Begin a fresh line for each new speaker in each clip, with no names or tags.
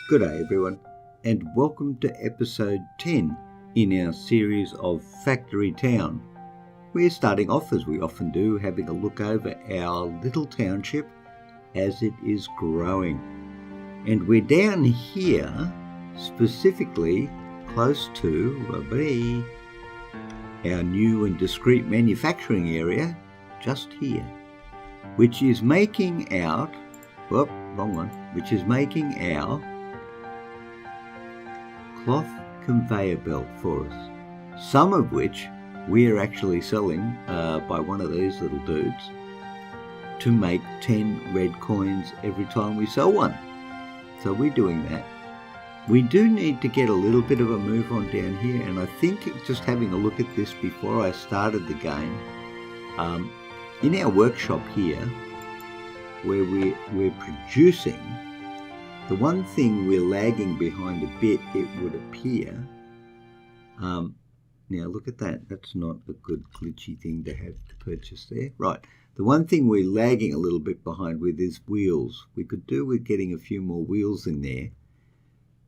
Good day everyone, and welcome to episode 10 in our series of Factory Town. We're starting off, as we often do, having a look over our little township as it is growing. And we're down here, specifically close to our new and discrete manufacturing area, just here, which is making our cloth conveyor belt for us, some of which we are actually selling by one of these little dudes to make 10 red coins every time we sell one. So we're doing that. We do need to get a little bit of a move on down here, and I think just having a look at this before I started the game, in our workshop here where we're producing, the one thing we're lagging behind a bit, it would appear. Now look at that. That's not a good glitchy thing to have to purchase there. Right. The one thing we're lagging a little bit behind with is wheels. We could do with getting a few more wheels in there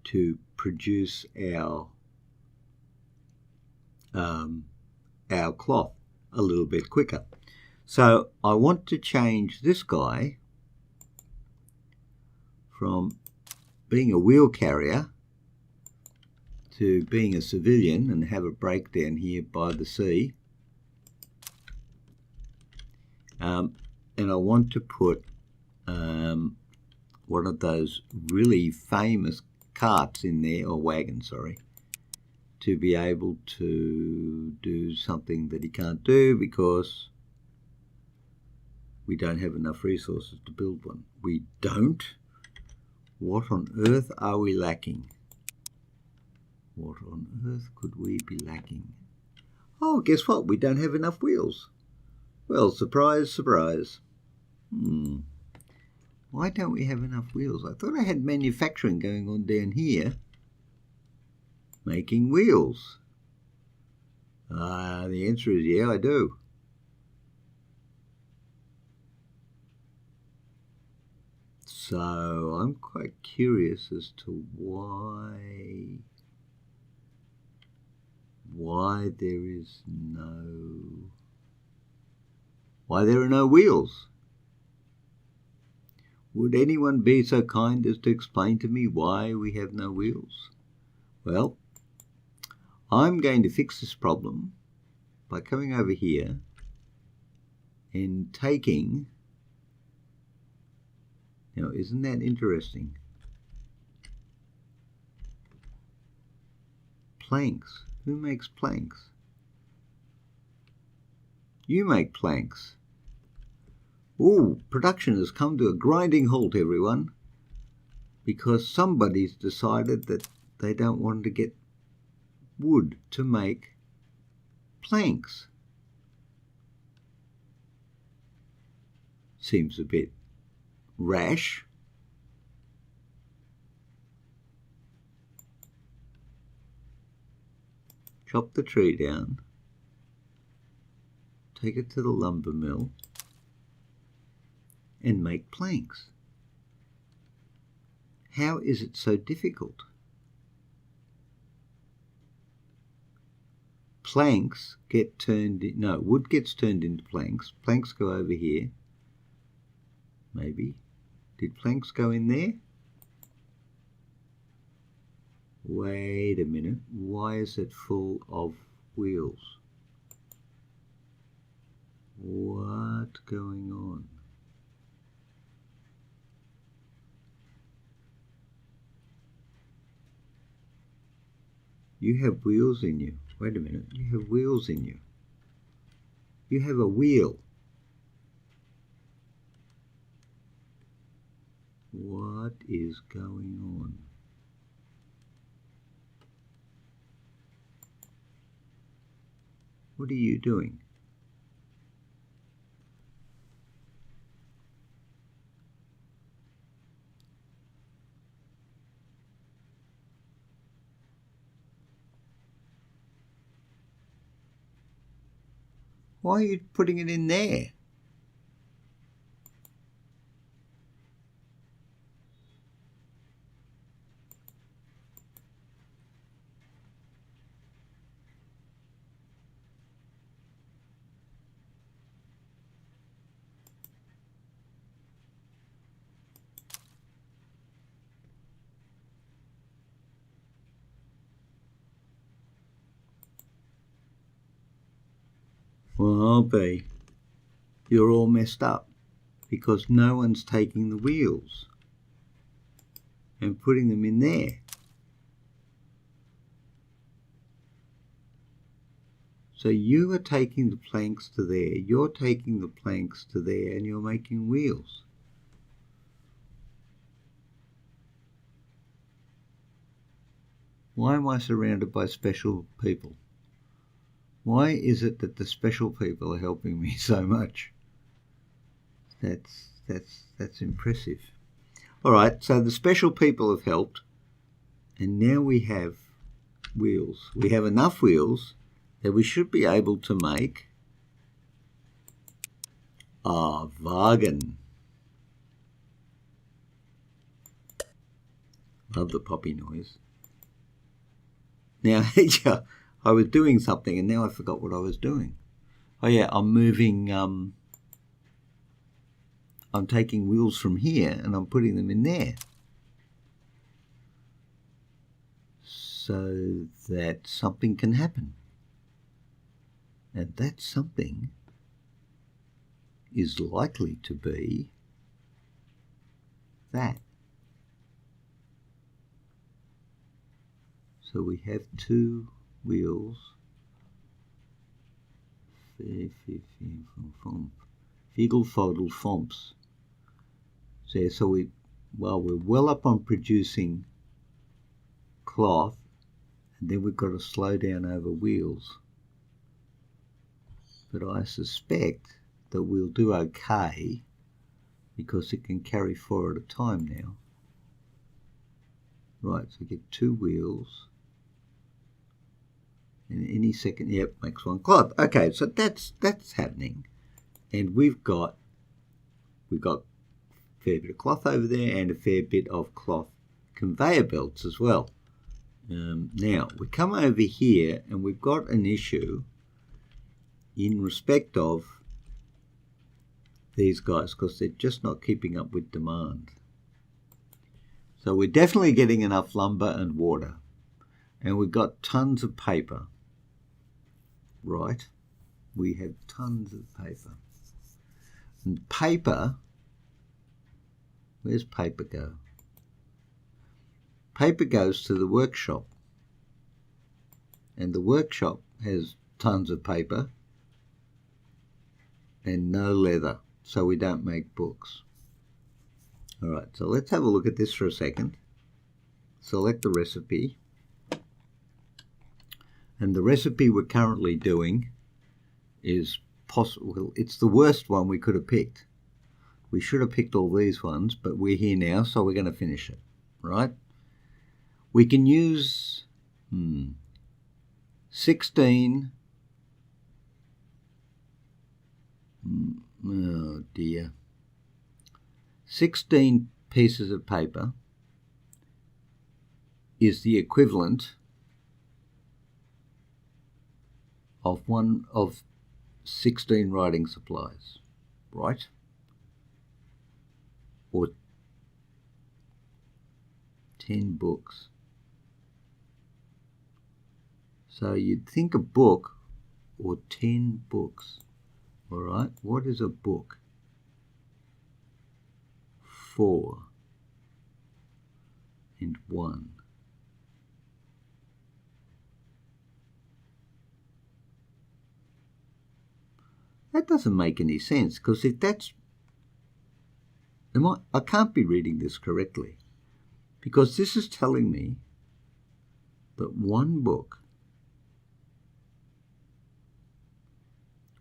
to produce our cloth a little bit quicker. So I want to change this guy from being a wheel carrier to being a civilian and have a break down here by the sea. And I want to put one of those really famous carts in there, or wagons, sorry, to be able to do something that he can't do because we don't have enough resources to build one. We don't? What on earth are we lacking? What on earth could we be lacking? Oh, guess what? We don't have enough wheels. Well, surprise, surprise. Why don't we have enough wheels? I thought I had manufacturing going on down here, making wheels. The answer is yeah, I do. So I'm quite curious as to why there are no wheels. Would anyone be so kind as to explain to me why we have no wheels? Well, I'm going to fix this problem by coming over here and taking... Now, isn't that interesting? Planks. Who makes planks? You make planks. Ooh, production has come to a grinding halt, everyone, because somebody's decided that they don't want to get wood to make planks. Seems a bit rash. Chop the tree down, take it to the lumber mill, and make planks. How is it so difficult? Planks get turned in, no, wood gets turned into planks. Planks go over here. Maybe. Did planks go in there? Wait a minute. Why is it full of wheels? What's going on? You have wheels in you. Wait a minute. You have wheels in you. You have a wheel. What is going on? What are you doing? Why are you putting it in there? Well, I'll be. You're all messed up because no one's taking the wheels and putting them in there. So you are taking the planks to there, you're taking the planks to there, and you're making wheels. Why am I surrounded by special people? Why is it that the special people are helping me so much? That's impressive. All right, so the special people have helped, and now we have wheels. We have enough wheels that we should be able to make a wagon. Love the poppy noise. Now, I was doing something and now I forgot what I was doing. Oh yeah, I'm moving, I'm taking wheels from here and I'm putting them in there, so that something can happen. And that something is likely to be that. So we have two wheels. Figel, Fodel, Fomps. So we're well up on producing cloth, and then we've got to slow down over wheels. But I suspect that we'll do okay because it can carry 4 at a time now. Right, so get 2 wheels. And any second, yep, makes 1 cloth. Okay, so that's happening. And we've got a fair bit of cloth over there and a fair bit of cloth conveyor belts as well. Now, we come over here and we've got an issue in respect of these guys because they're just not keeping up with demand. So we're definitely getting enough lumber and water, and we've got tons of paper, right? We have tons of paper. And paper, where's paper go? Paper goes to the workshop, and the workshop has tons of paper and no leather, so we don't make books. All right, so let's have a look at this for a second. Select the recipe. And the recipe we're currently doing is possible. It's the worst one we could have picked. We should have picked all these ones, but we're here now, so we're going to finish it, right? We can use 16. Oh dear. 16 pieces of paper is the equivalent of 16 writing supplies, right? Or 10 books. So you'd think a book or 10 books. All right, what is a book? 4 and 1. That doesn't make any sense, because if that's... I can't be reading this correctly, because this is telling me that one book,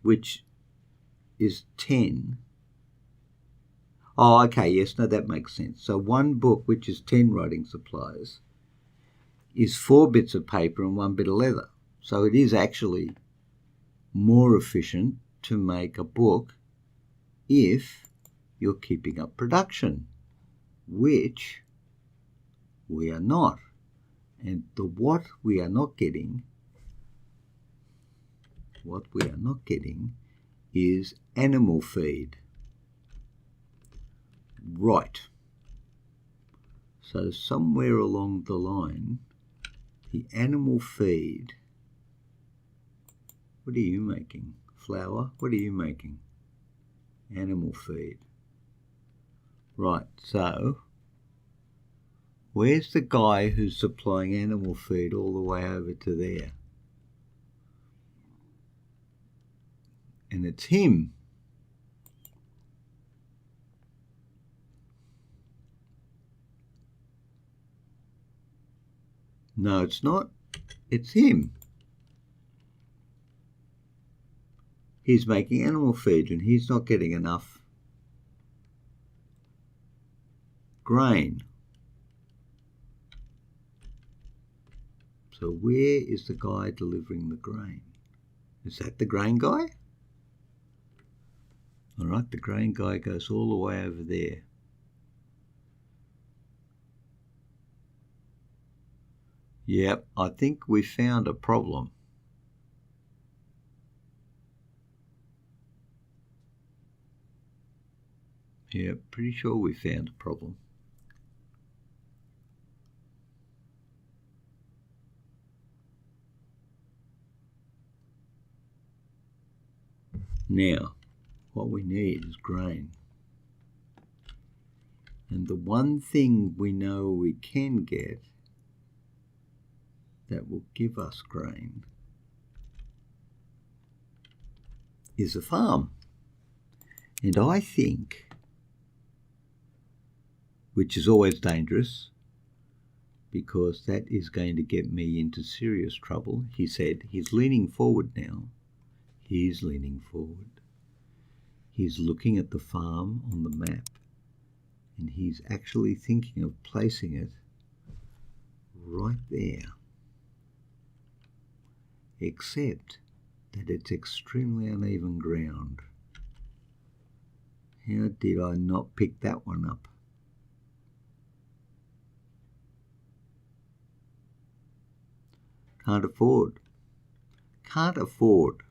which is 10... Oh, okay, yes, no, that makes sense. So one book, which is 10 writing supplies, is 4 bits of paper and 1 bit of leather. So it is actually more efficient to make a book if you're keeping up production, which we are not. And what we are not getting is animal feed. Right. So somewhere along the line, the animal feed, what are you making? flour. What are you making? Animal feed. Right, so where's the guy who's supplying animal feed all the way over to there? And it's him. No, it's not. It's him. He's making animal feed and he's not getting enough grain. So where is the guy delivering the grain? Is that the grain guy? All right, the grain guy goes all the way over there. Yep, I think we found a problem. Yep, pretty sure we found a problem. Now, what we need is grain. And the one thing we know we can get that will give us grain is a farm. And I think, which is always dangerous, because that is going to get me into serious trouble. He said he's leaning forward now. He's leaning forward. He's looking at the farm on the map, and he's actually thinking of placing it right there. Except that it's extremely uneven ground. How did I not pick that one up? Can't afford. Can't afford.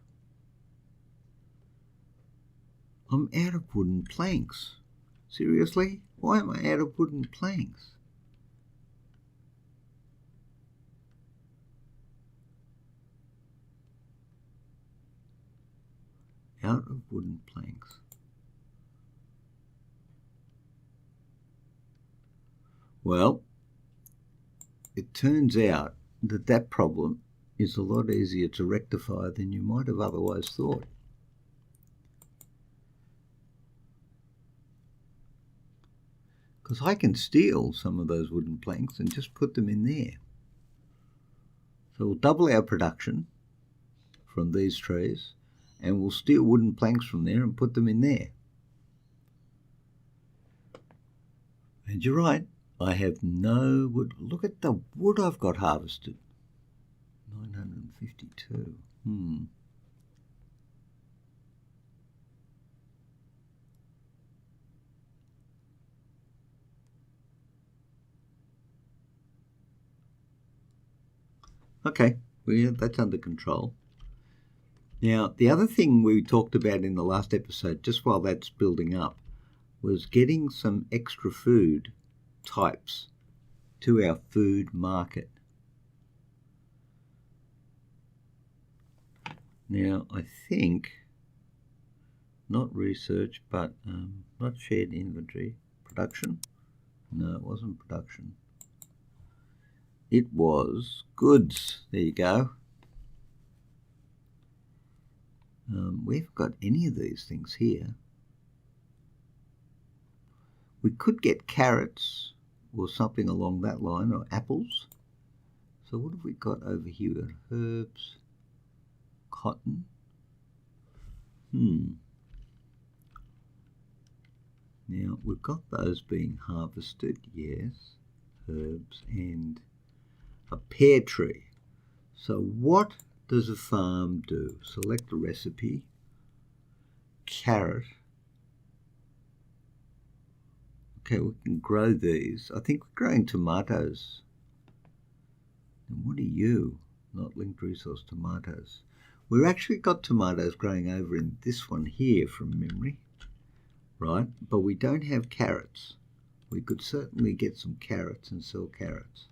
I'm out of wooden planks. Seriously? Why am I out of wooden planks? Out of wooden planks. Well, it turns out that that problem is a lot easier to rectify than you might have otherwise thought. Because I can steal some of those wooden planks and just put them in there. So we'll double our production from these trees, and we'll steal wooden planks from there and put them in there. And you're right, I have no wood. Look at the wood I've got harvested. 952. Okay, that's under control. Now, the other thing we talked about in the last episode, just while that's building up, was getting some extra food types to our food market. Now, I think, not research, but not shared inventory, production? No, it wasn't production. It was goods. There you go. We haven't got any of these things here. We could get carrots or something along that line, or apples. So what have we got over here? We've got herbs, cotton. Now, we've got those being harvested, yes, herbs, and a pear tree. So what does a farm do? Select a recipe, carrot. Okay, we can grow these. I think we're growing tomatoes. And what are you? Not linked resource, tomatoes. We've actually got tomatoes growing over in this one here from memory, right? But we don't have carrots. We could certainly get some carrots and sell carrots.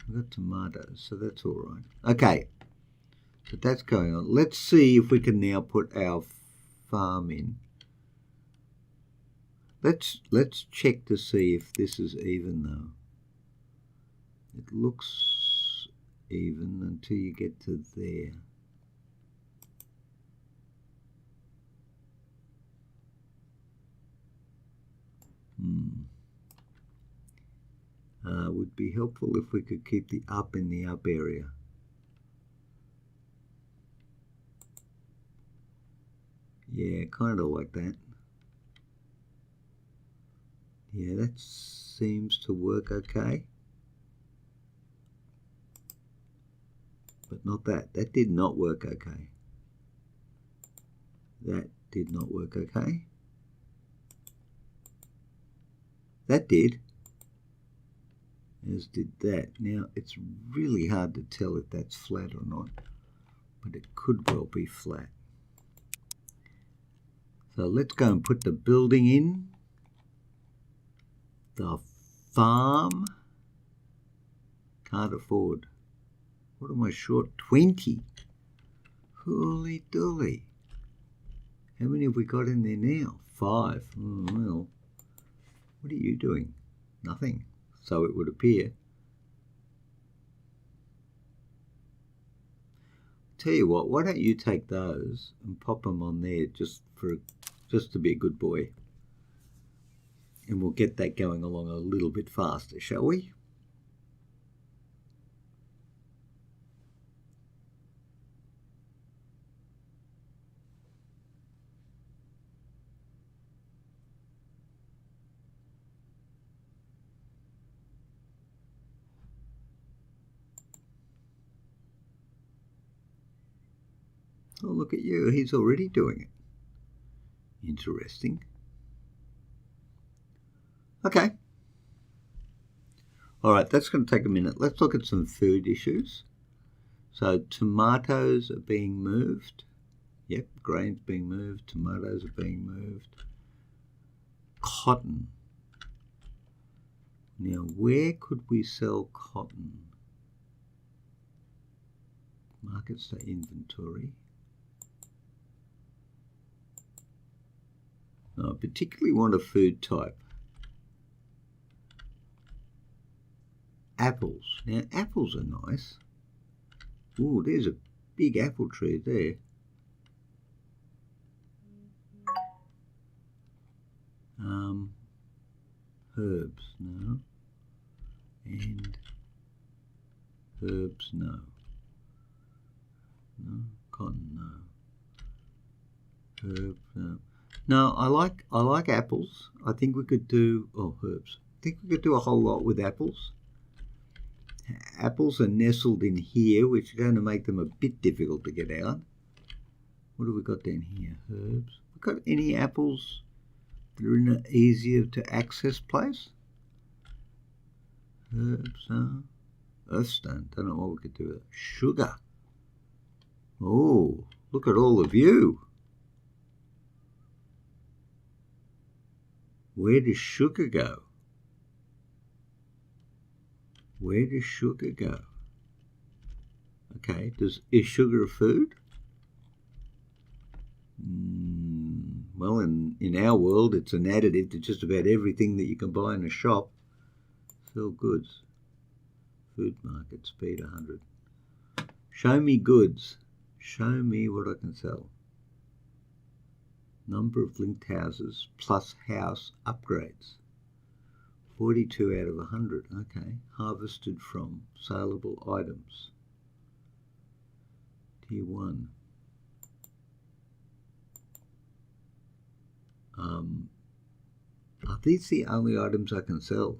We've got tomatoes, so that's all right. Okay, But that's going on. Let's see if we can now put our farm in. Let's check to see if this is even though. It looks even until you get to there. Would be helpful if we could keep the up in the up area. Yeah, kind of like that. Yeah, that seems to work okay. But not that. That did not work okay. That did not work okay. That did. As did that. Now, it's really hard to tell if that's flat or not, but it could well be flat. So let's go and put the building in. The farm. Can't afford. What am I short? 20. Holy dooly. How many have we got in there now? 5. Oh, well, what are you doing? Nothing. So it would appear. Tell you what, why don't you take those and pop them on there just to be a good boy. And we'll get that going along a little bit faster, shall we? Oh, look at you. He's already doing it. Interesting. Okay. All right, that's going to take a minute. Let's look at some food issues. So tomatoes are being moved. Yep, grains being moved. Tomatoes are being moved. Cotton. Now, where could we sell cotton? Markets to inventory. No, I particularly want a food type. Apples. Now, apples are nice. Ooh, there's a big apple tree there. Herbs, no. And herbs, no. No. Cotton, no. Herbs, no. No, I like apples. I think we could do herbs. I think we could do a whole lot with apples. Apples are nestled in here, which is going to make them a bit difficult to get out. What have we got down here? Herbs. We got any apples that are in an easier to access place? Herbs, no. Earthstone. Don't know what we could do with it. Sugar. Oh, look at all of you. Where does sugar go? Where does sugar go? Okay, is sugar a food? Well, in our world, it's an additive to just about everything that you can buy in a shop. Sell goods. Food market, speed 100. Show me goods. Show me what I can sell. Number of linked houses plus house upgrades. 42 out of 100. Okay. Harvested from saleable items. Tier 1. Are these the only items I can sell?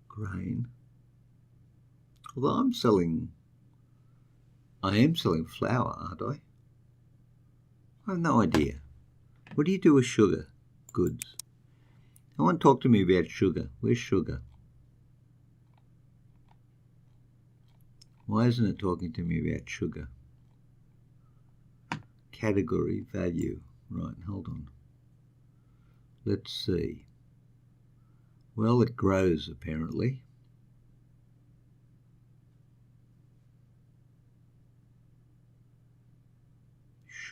Grain. Although I am selling flour, aren't I? I have no idea. What do you do with sugar? Goods. No one talk to me about sugar. Where's sugar? Why isn't it talking to me about sugar? Category, value. Right, hold on. Let's see. Well, it grows apparently.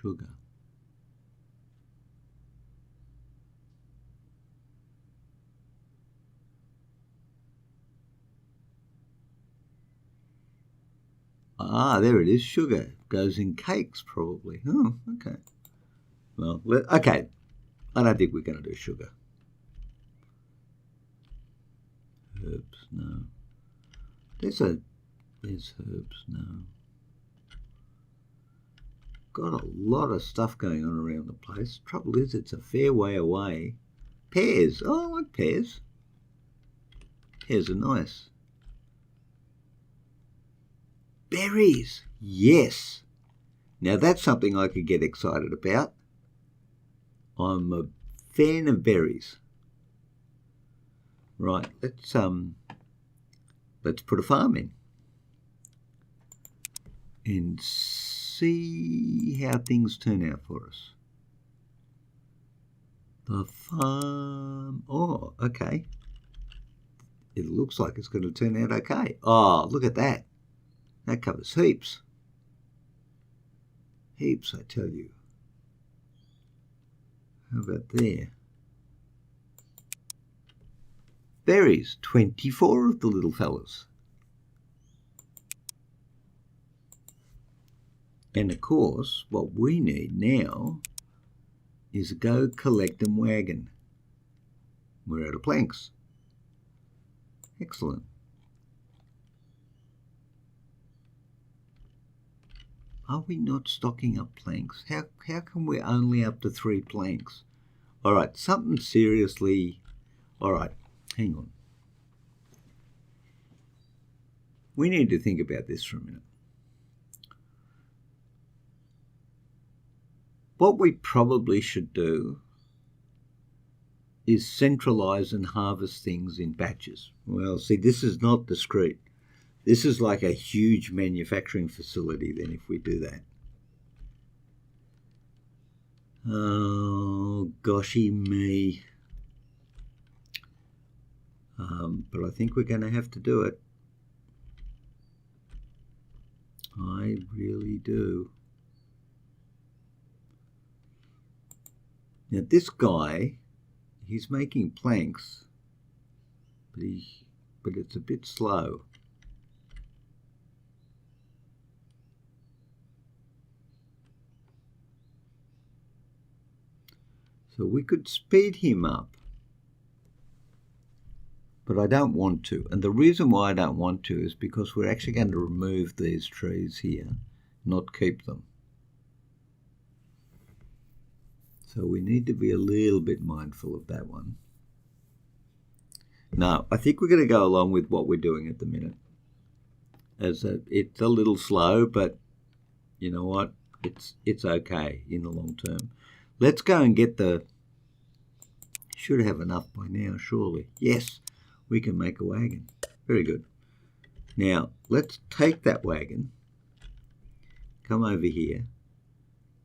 sugar. Ah, there it is, sugar. Goes in cakes, probably. Oh, okay. Well, okay. I don't think we're going to do sugar. Herbs, no. There's herbs, no. Got a lot of stuff going on around the place. Trouble is, it's a fair way away. Pears. Oh, I like pears. Pears are nice. Berries. Yes. Now that's something I could get excited about. I'm a fan of berries. Right, let's put a farm in and see how things turn out for us. The farm. Oh, okay. It looks like it's going to turn out okay. Oh, look at that. That covers heaps. Heaps, I tell you. How about there? Berries, 24 of the little fellas. And of course, what we need now is a go collect 'em wagon. We're out of planks. Excellent. Are we not stocking up planks? How come we're only up to 3 planks? All right, something seriously. All right, hang on. We need to think about this for a minute. What we probably should do is centralize and harvest things in batches. Well, see, this is not discrete. This is like a huge manufacturing facility then if we do that. Oh, goshy me. But I think we're going to have to do it. I really do. Now this guy, he's making planks, but it's a bit slow. So we could speed him up, but I don't want to. And the reason why I don't want to is because we're actually going to remove these trees here, not keep them. So we need to be a little bit mindful of that one. No, I think we're going to go along with what we're doing at the minute. It's a little slow, but you know what? It's okay in the long term. Let's go and get should have enough by now, surely. Yes, we can make a wagon. Very good. Now, let's take that wagon, come over here,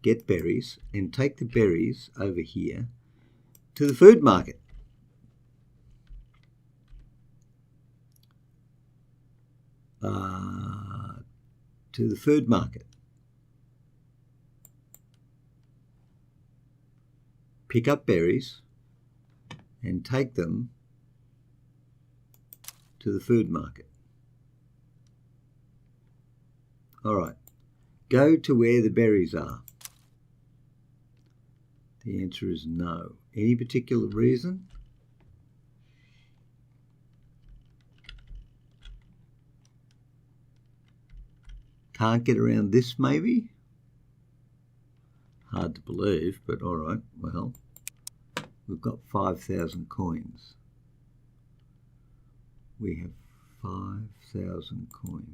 get berries, and take the berries over here to the food market. To the food market. Pick up berries and take them to the food market. All right, go to where the berries are. The answer is no. Any particular reason? Can't get around this, maybe? Hard to believe, but all right, well, we've got 5,000 coins. We have 5,000 coins.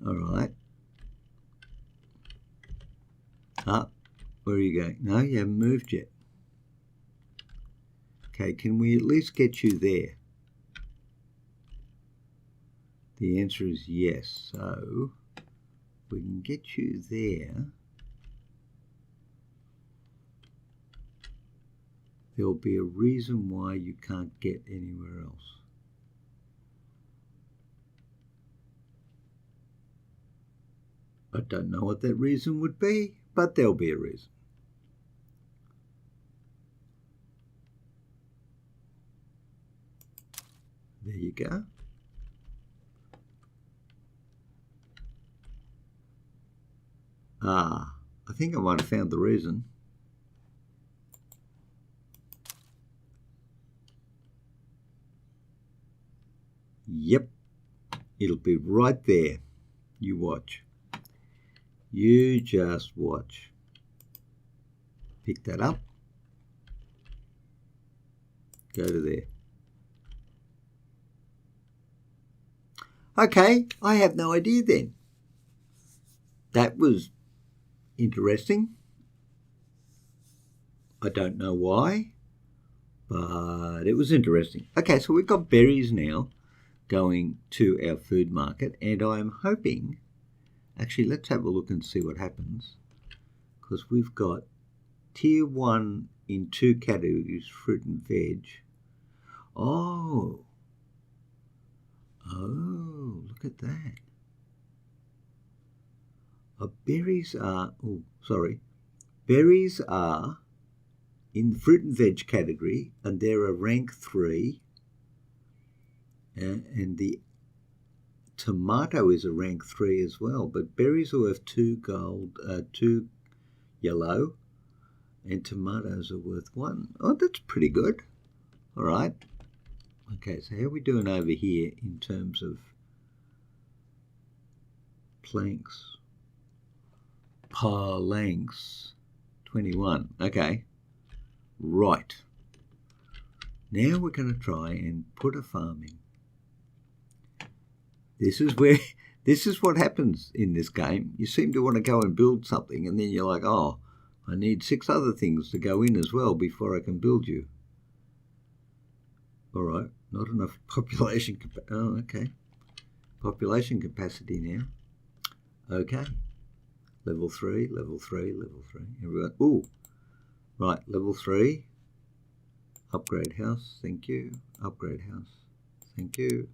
All right. Where are you going? No, you haven't moved yet. Okay, can we at least get you there? The answer is yes. So we can get you there. There'll be a reason why you can't get anywhere else. I don't know what that reason would be, but there'll be a reason. There you go. I think I might have found the reason. Yep, it'll be right there. You watch. You just watch. Pick that up. Go to there. Okay, I have no idea then. That was interesting. I don't know why, but it was interesting. Okay, so we've got berries now going to our food market, and I'm hoping, actually let's have a look and see what happens, because we've got tier 1 in 2 categories, fruit and veg. Oh, look at that. Berries are in the fruit and veg category, and they're a rank 3, and the tomato is a rank 3 as well, but berries are worth 2 gold, 2 yellow, and tomatoes are worth 1. Oh, that's pretty good. All right. Okay, so how are we doing over here in terms of planks? Lengths 21. Okay, right. Now we're going to try and put a farm in. This is what happens in this game. You seem to want to go and build something, and then you're like, oh, I need 6 other things to go in as well before I can build you. All right, not enough population capacity. Oh, okay. Population capacity now. Okay. Level 3, level 3, level 3. Everyone. Ooh. Right, level 3. Upgrade house. Thank you. Upgrade house. Thank you.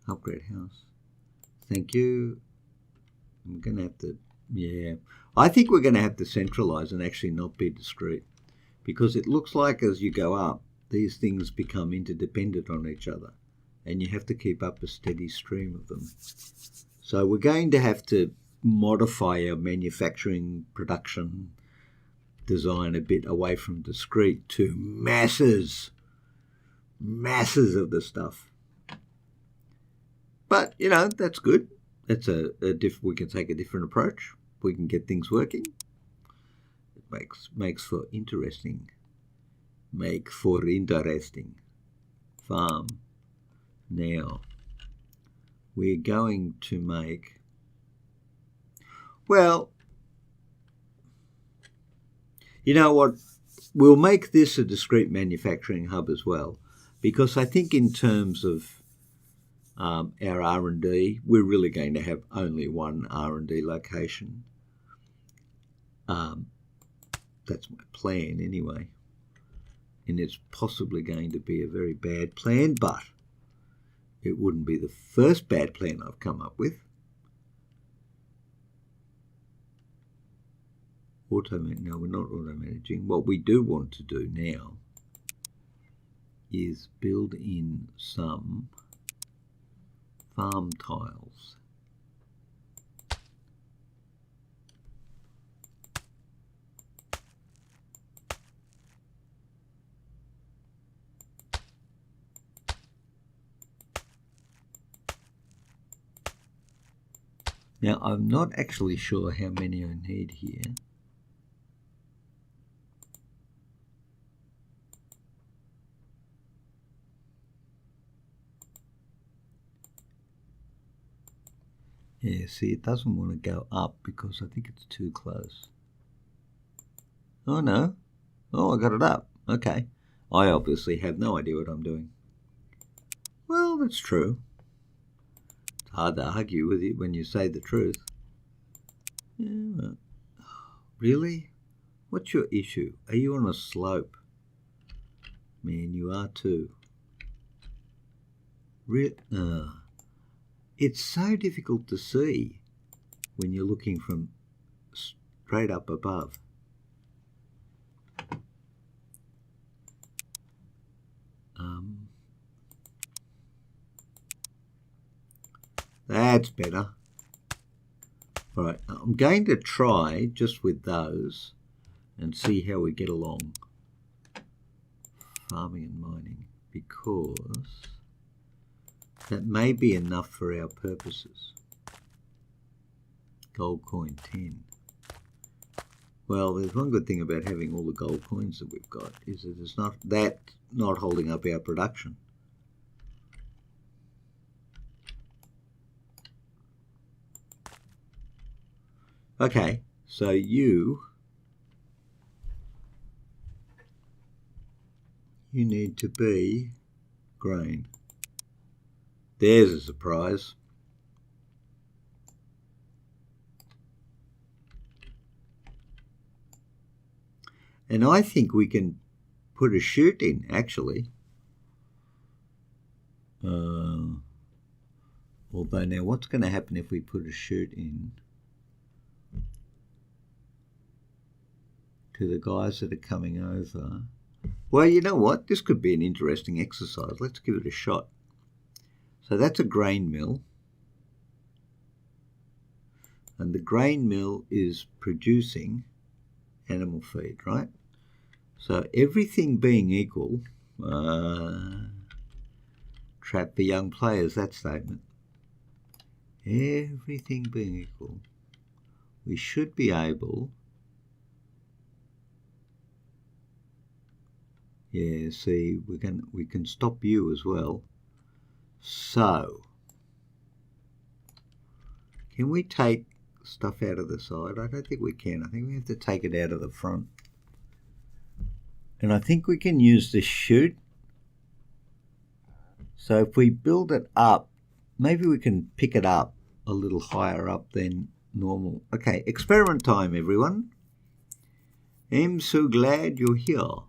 Upgrade house. Thank you. I'm going to have to, yeah. I think we're going to have to centralize and actually not be discrete, because it looks like as you go up, these things become interdependent on each other, and you have to keep up a steady stream of them. So we're going to have to modify our manufacturing production design a bit away from discrete to masses of the stuff. But, you know, that's good. That's we can take a different approach. We can get things working. It makes for interesting. Make for interesting. Farm. Now, we're going to make, well, you know what? We'll make this a discrete manufacturing hub as well, because I think in terms of our R&D, we're really going to have only one R&D location. That's my plan anyway. And it's possibly going to be a very bad plan, but it wouldn't be the first bad plan I've come up with. No, we're not auto-managing. What we do want to do now is build in some farm tiles. Now, I'm not actually sure how many I need here. Yeah, see, it doesn't want to go up because I think it's too close. Oh, no. Oh, I got it up. Okay. I obviously have no idea what I'm doing. Well, that's true. It's hard to argue with you when you say the truth. Yeah. Really? What's your issue? Are you on a slope? Man, you are too. It's so difficult to see when you're looking from straight up above. That's better. All right, I'm going to try just with those and see how we get along. Farming and mining, because that may be enough for our purposes. Gold coin 10. Well, there's one good thing about having all the gold coins that we've got, is that it's not holding up our production. Okay, so you need to be grain. There's a surprise. And I think we can put a chute in, actually. Although now what's going to happen if we put a chute in to the guys that are coming over? Well, you know what? This could be an interesting exercise. Let's give it a shot. So that's a grain mill. And the grain mill is producing animal feed, right? So everything being equal, trap for young players, that statement. Everything being equal, we should be able, yeah, see, we can stop you as well. So, can we take stuff out of the side? I don't think we can. I think we have to take it out of the front. And I think we can use this chute. So if we build it up, maybe we can pick it up a little higher up than normal. Okay, experiment time, everyone. I'm so glad you're here.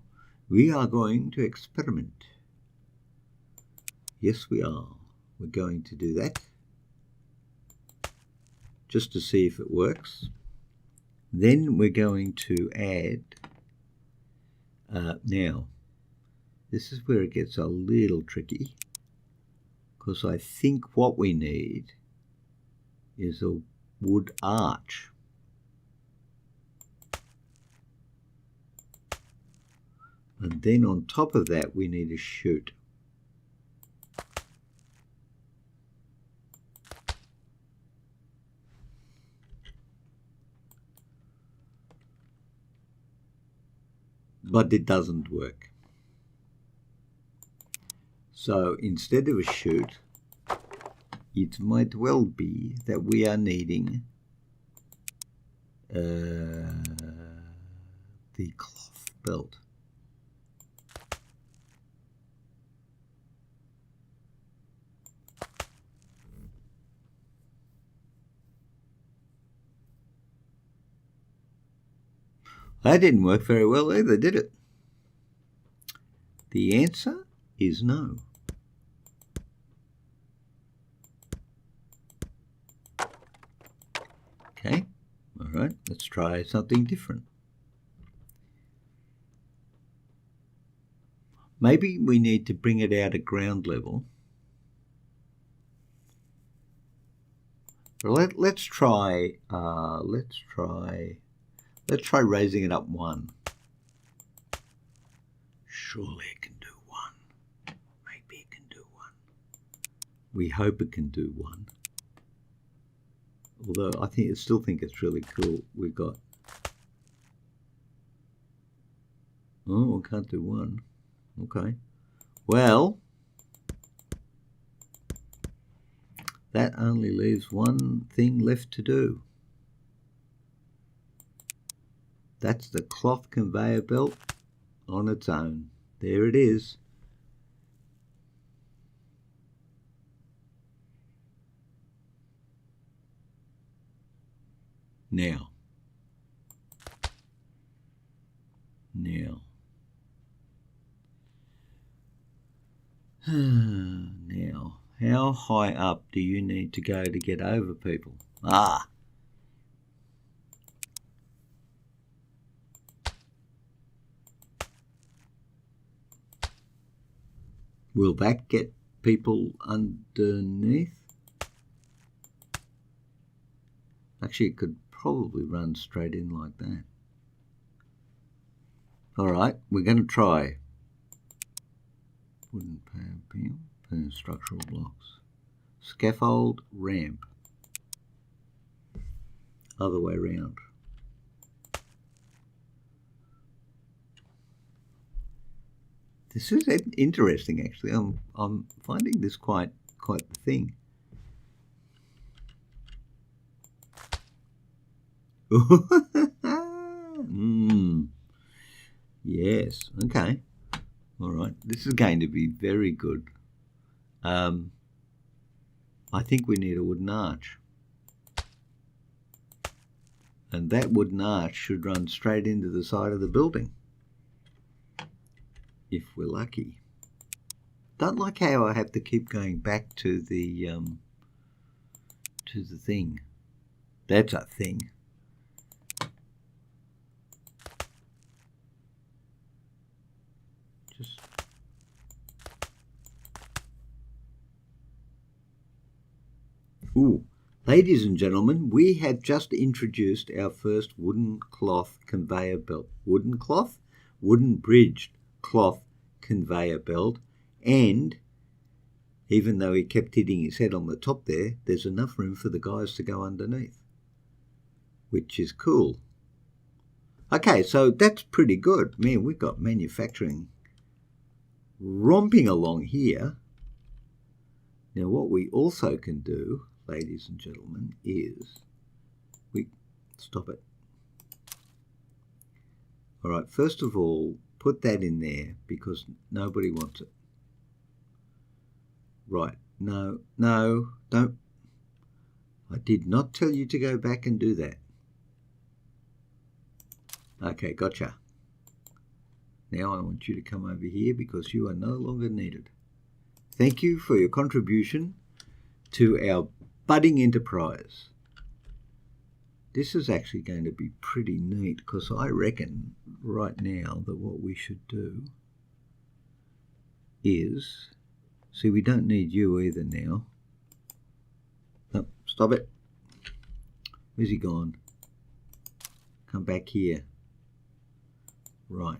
We are going to experiment. Yes, we are. We're going to do that just to see if it works. Then we're going to add, now, this is where it gets a little tricky, because I think what we need is a wood arch. And then on top of that, we need a chute. But it doesn't work. So instead of a chute, it might well be that we are needing the cloth belt. That didn't work very well either, did it? The answer is no. Okay, all right, let's try something different. Maybe we need to bring it out at ground level. Let's try raising it up 1. Surely it can do 1. Maybe it can do 1. We hope it can do 1. Although I still think it's really cool. We got, oh, we can't do 1. Okay. Well, that only leaves one thing left to do. That's the cloth conveyor belt on its own. There it is. Now, now, how high up do you need to go to get over people? Ah! Will that get people underneath? Actually, it could probably run straight in like that. All right, we're going to try. Wooden panel, structural blocks. Scaffold, ramp. Other way around. This is interesting, actually. I'm finding this quite the thing. Yes. Okay. All right. This is going to be very good. I think we need a wooden arch. And that wooden arch should run straight into the side of the building, if we're lucky. Don't like how I have to keep going back to the thing. That's a thing. Just ladies and gentlemen, we have just introduced our first wooden cloth conveyor belt. Wooden cloth, wooden bridged cloth conveyor belt, and even though he kept hitting his head on the top there, there's enough room for the guys to go underneath, which is cool. Okay, so that's pretty good. Man, we've got manufacturing romping along here. Now, what we also can do, ladies and gentlemen, is stop it. All right, first of all, put that in there because nobody wants it. Right, no, don't. I did not tell you to go back and do that. Okay, gotcha. Now I want you to come over here because you are no longer needed. Thank you for your contribution to our budding enterprise. This is actually going to be pretty neat because I reckon right now that what we should do is, see, we don't need you either now. No, stop it. Where's he gone? Come back here. Right.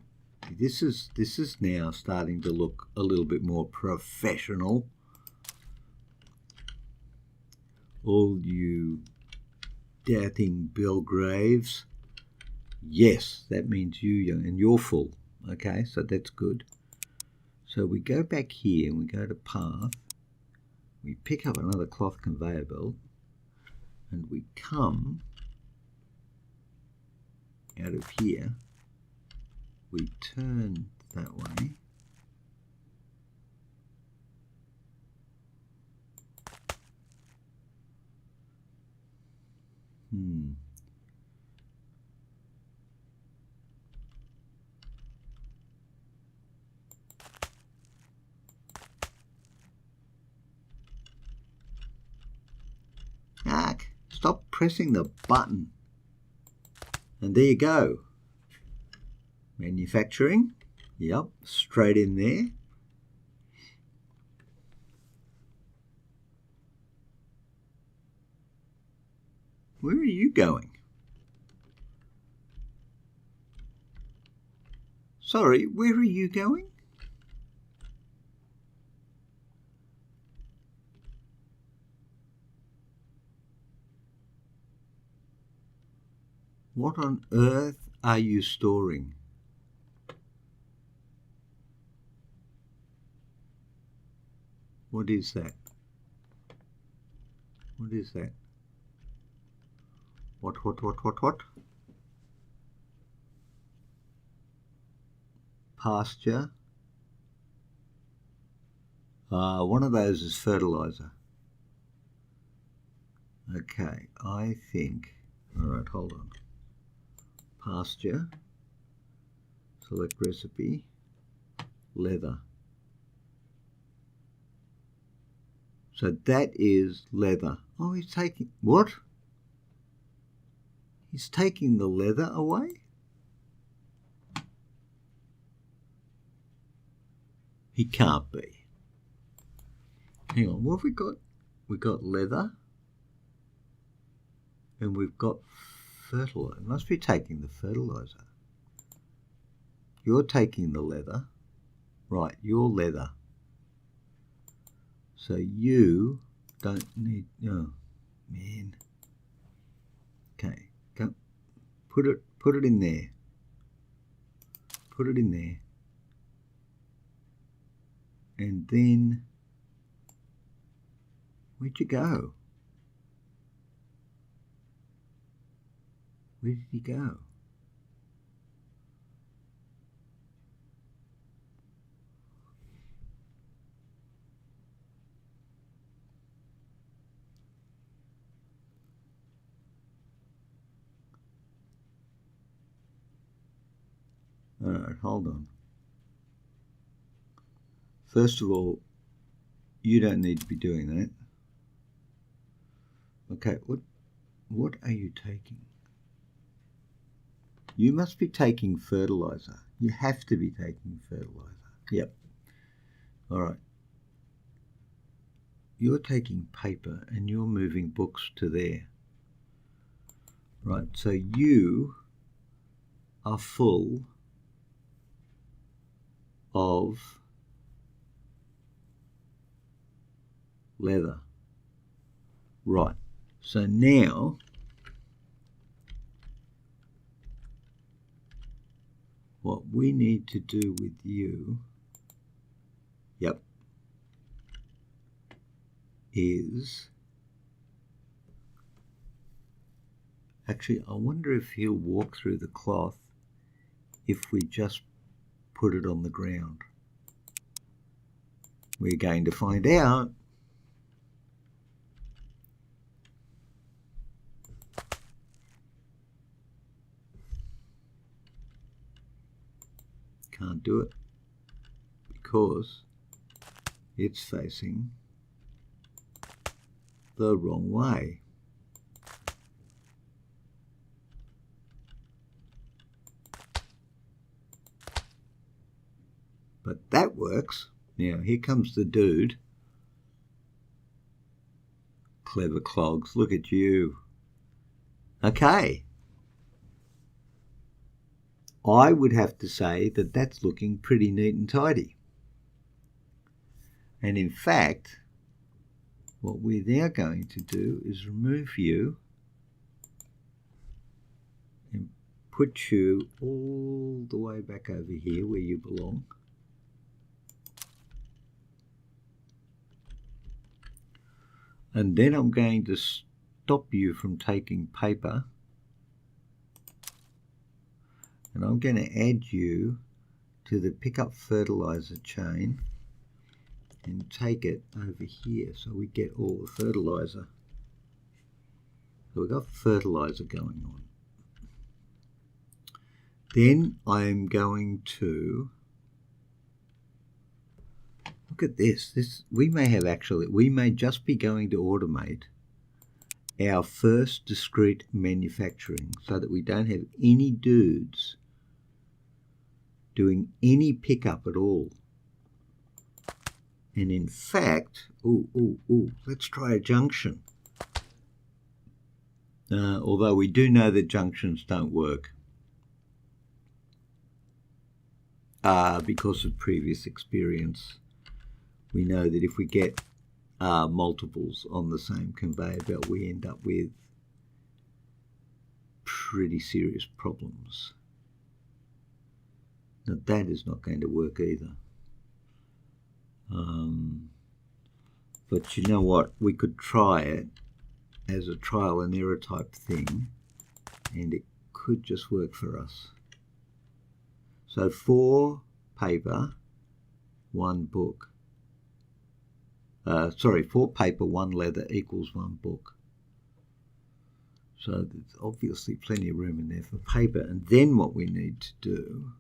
This is now starting to look a little bit more professional. All you doubting Belgraves. Yes, that means you, and you're full. Okay, so that's good. So we go back here and we go to path. We pick up another cloth conveyor belt and we come out of here. We turn that way. Stop pressing the button. And there you go. Manufacturing. Yep, straight in there. Where are you going? Sorry, where are you going? What on earth are you storing? What is that? What is that? What? Pasture. One of those is fertilizer. Okay, I think All right, hold on. Pasture, select recipe, leather. So that is leather. Oh, he's taking, what? He's taking the leather away? He can't be. Hang on, what have we got? We've got leather and we've got fertilizer. Must be taking the fertilizer. You're taking the leather. Right, you're leather. So you don't need, oh, man. Okay, go, put it in there. Put it in there. And then, where'd you go? Where did he go? All right, hold on. First of all, you don't need to be doing that. Okay, what are you taking? You must be taking fertilizer. You have to be taking fertilizer. Yep. All right. You're taking paper and you're moving books to there. Right, so you are full of leather. Right, so now what we need to do with you, yep, is, actually I wonder if he'll walk through the cloth if we just put it on the ground. We're going to find out. Can't do it because it's facing the wrong way. But that works. Now here comes the dude. Clever clogs, look at you. Okay. I would have to say that that's looking pretty neat and tidy. And in fact, what we're now going to do is remove you and put you all the way back over here where you belong. And then I'm going to stop you from taking paper. And I'm going to add you to the pick up fertilizer chain and take it over here so we get all the fertilizer. So we've got fertilizer going on. Then I'm going to look at this. We may just be going to automate our first discrete manufacturing so that we don't have any dudes doing any pickup at all. And in fact, let's try a junction. Although we do know that junctions don't work because of previous experience. We know that if we get multiples on the same conveyor belt, we end up with pretty serious problems. Now that is not going to work either. But you know what? We could try it as a trial and error type thing, and it could just work for us. So 4 paper, 1 book. 4 paper, 1 leather equals 1 book. So there's obviously plenty of room in there for paper. And then what we need to do,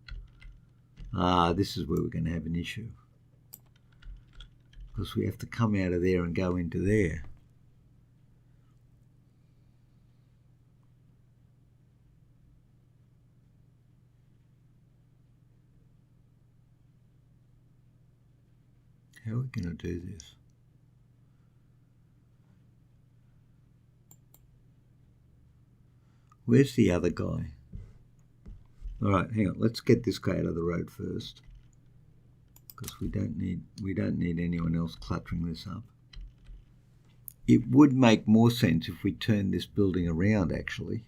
this is where we're going to have an issue. Because we have to come out of there and go into there. How are we going to do this? Where's the other guy? All right, hang on. Let's get this guy out of the road first, because we don't need anyone else cluttering this up. It would make more sense if we turned this building around, actually,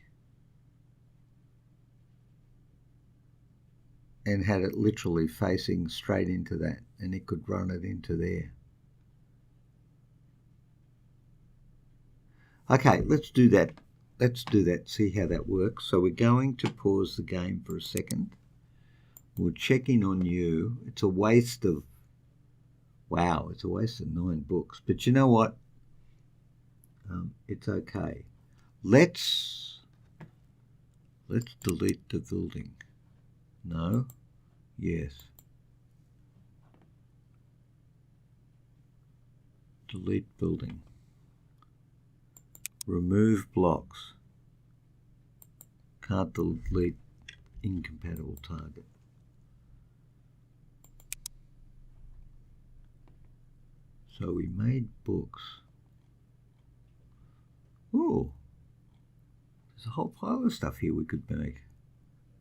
and had it literally facing straight into that, and it could run it into there. Okay, let's do that. Let's do that, see how that works. So we're going to pause the game for a second. We'll check in on you. It's a waste of, wow, it's a waste of 9 books. But you know what? It's okay. Let's delete the building. No? Yes. Delete building. Remove blocks. Can't delete incompatible target. So we made books. Oh, there's a whole pile of stuff here we could make,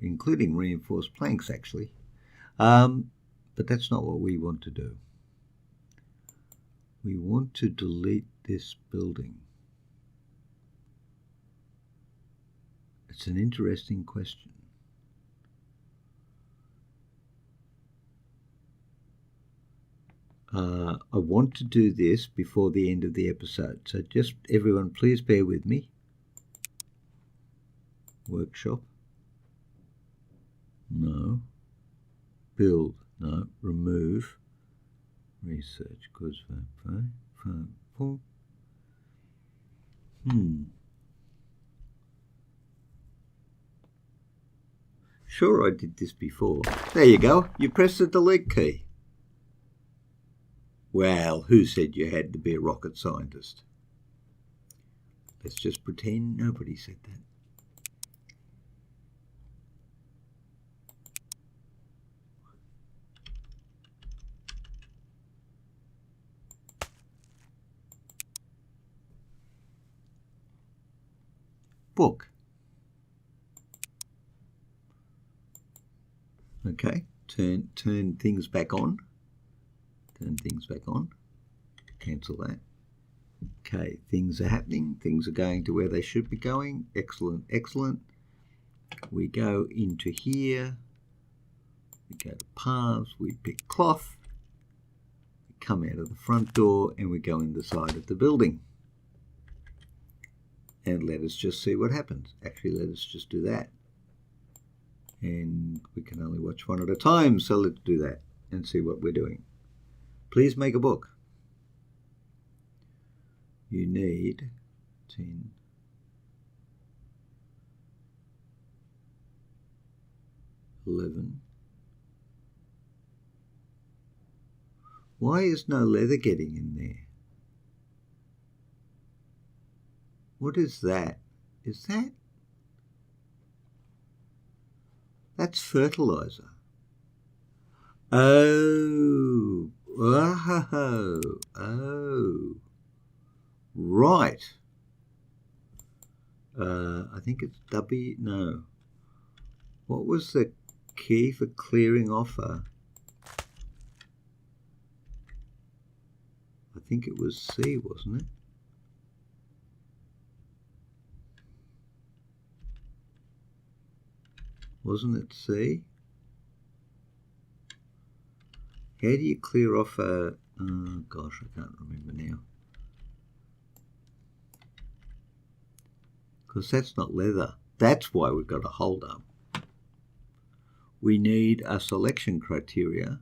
including reinforced planks, actually. But that's not what we want to do. We want to delete this building. It's an interesting question. I want to do this before the end of the episode. So just everyone, please bear with me. Workshop. No. Build. No. Remove. Research. Goods. Sure, I did this before. There you go. You press the delete key. Well, who said you had to be a rocket scientist? Let's just pretend nobody said that. Book. Okay, turn things back on. Turn things back on. Cancel that. Okay, things are happening. Things are going to where they should be going. Excellent, excellent. We go into here. We go to paths. We pick cloth. We come out of the front door and we go in the side of the building. And let us just see what happens. Actually, let us just do that. And we can only watch one at a time, so let's do that and see what we're doing. Please make a book. You need 10, 11. Why is no leather getting in there? What is that? Is that? That's fertilizer. Oh, right. I think it's W. No. What was the key for clearing off I think it was C, wasn't it? Wasn't it C? How do you clear off a... Oh gosh, I can't remember now. Because that's not leather. That's why we've got a hold up. We need a selection criteria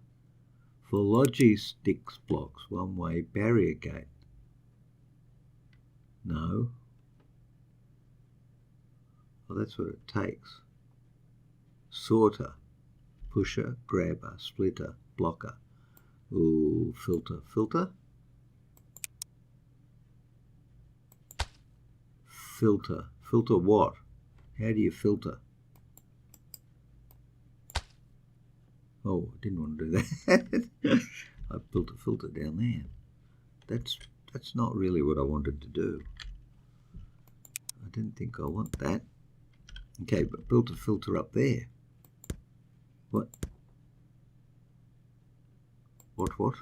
for logistics blocks, one-way barrier gate. No. Well, that's what it takes. Sorter, pusher, grabber, splitter, blocker. Ooh, filter. Filter? Filter. Filter what? How do you filter? Oh, I didn't want to do that. I built a filter down there. That's not really what I wanted to do. I didn't think I want that. Okay, but built a filter up there. What? What?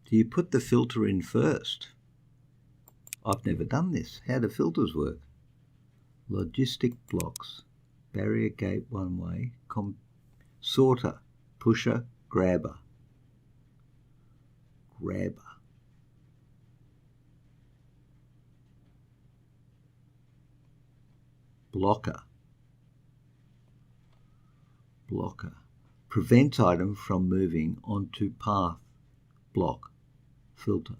Do you put the filter in first? I've never done this. How do filters work? Logistic blocks, barrier gate one way, sorter, pusher, grabber. Grabber. Blocker. Blocker. Prevents item from moving onto path. Block. Filter.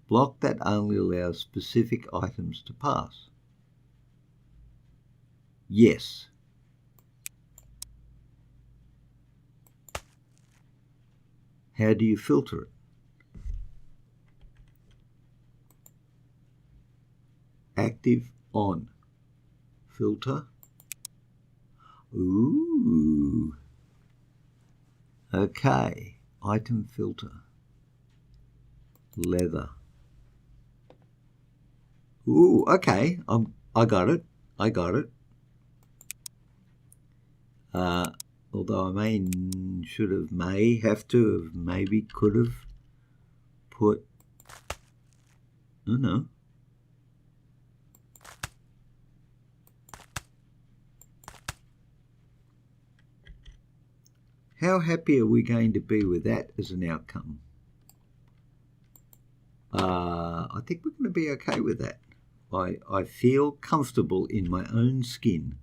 Block that only allows specific items to pass. Yes. How do you filter it? Active on. Filter. Ooh. Okay. Item filter. Leather. Ooh, okay. I got it. Although I may have to have, maybe could have put, I don't know. How happy are we going to be with that as an outcome? I think we're going to be okay with that. I feel comfortable in my own skin.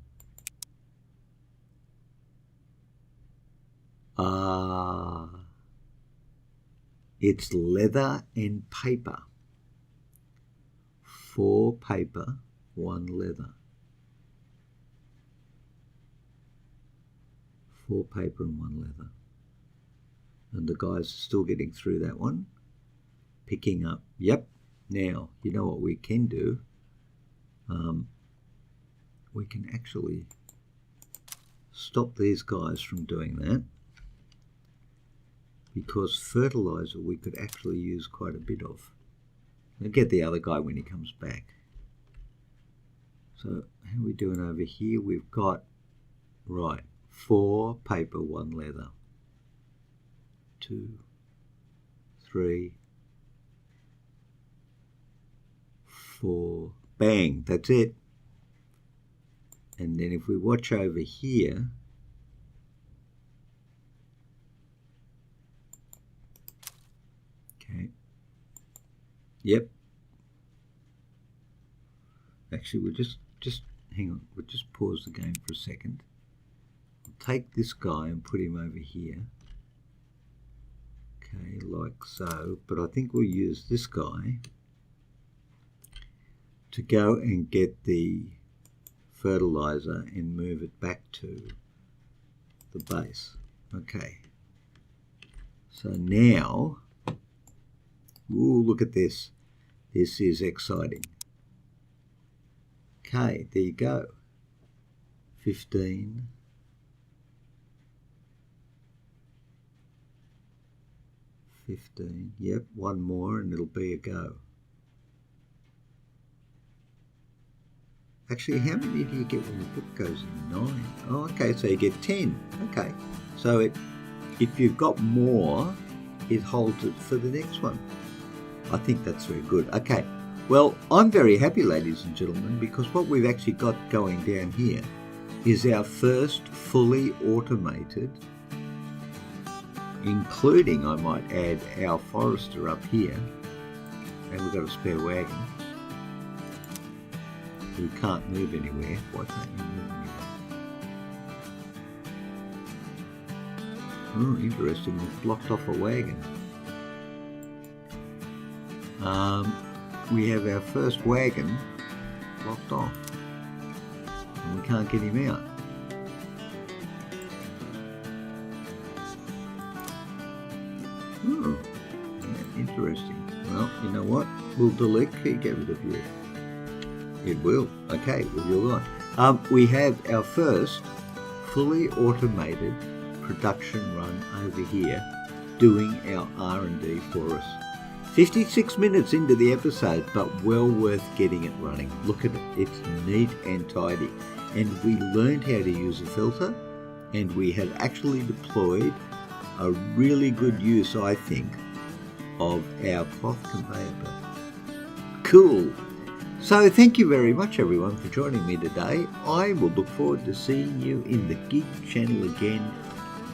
It's leather and paper. 4 paper, 1 leather. 4 paper and 1 leather. And the guys are still getting through that one. Picking up. Yep. Now, you know what we can do? We can actually stop these guys from doing that, because fertilizer we could actually use quite a bit of. I'll get the other guy when he comes back. So how are we doing over here? We've got, right, 4 paper, 1 leather. 2, 3, 4, bang, that's it. And then if we watch over here, okay, yep. Actually, we'll just hang on, we'll just pause the game for a second. I'll take this guy and put him over here. Okay, like so, but I think we'll use this guy to go and get the fertilizer and move it back to the base. Okay. So now, ooh, look at this. This is exciting. Okay, there you go. 15. 15. Yep, 1 more and it'll be a go. Actually, how many do you get when the book goes in? 9. Oh, okay, so you get 10. Okay, so if you've got more, it holds it for the next one. I think that's very good. Okay, well, I'm very happy, ladies and gentlemen, because what we've actually got going down here is our first fully automated, including, I might add, our forester up here, and we've got a spare wagon. We can't move anywhere. Why can't you move anywhere? Oh, interesting. We've blocked off a wagon. we have our first wagon locked off and we can't get him out. Oh, yeah, interesting. Well, you know what? We'll delete key cabinet view. It will. Okay, with your line. We have our first fully automated production run over here doing our R&D for us. 56 minutes into the episode, but well worth getting it running. Look at it. It's neat and tidy. And we learned how to use a filter, and we have actually deployed a really good use, I think, of our cloth conveyor belt. Cool. So thank you very much, everyone, for joining me today. I will look forward to seeing you in the Gig channel again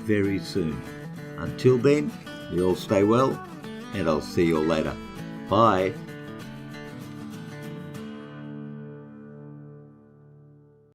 very soon. Until then, you all stay well, and I'll see you all later. Bye.